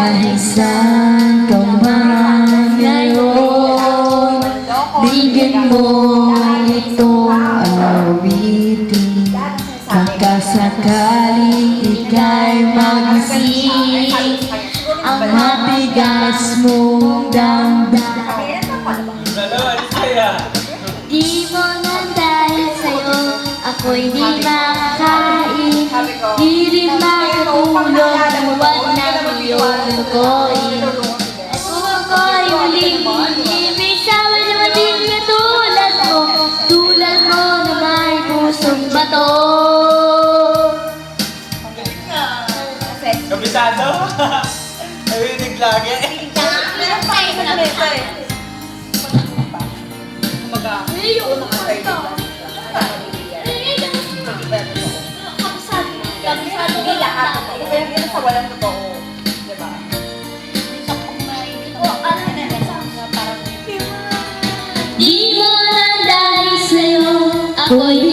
Kahit saan ka man ngayon, bigyan mo itong awitin. Pagkasakaling ika'y magising, ang matigas mong damdamin. Di mo nang dahil sa'yo, ako'y di makakain. Di rin makatulog, huwag na iyong lukoy. Kung ako'y muling ibig sa wala din tulad mo na may pusong bato. Kabisado? Narinig lagi. Meron pa isa na nito eh. Kabisado Hindi lahat. Depende sa walang totoo. Diba? Di mo nang dahil sa'yo, ako'y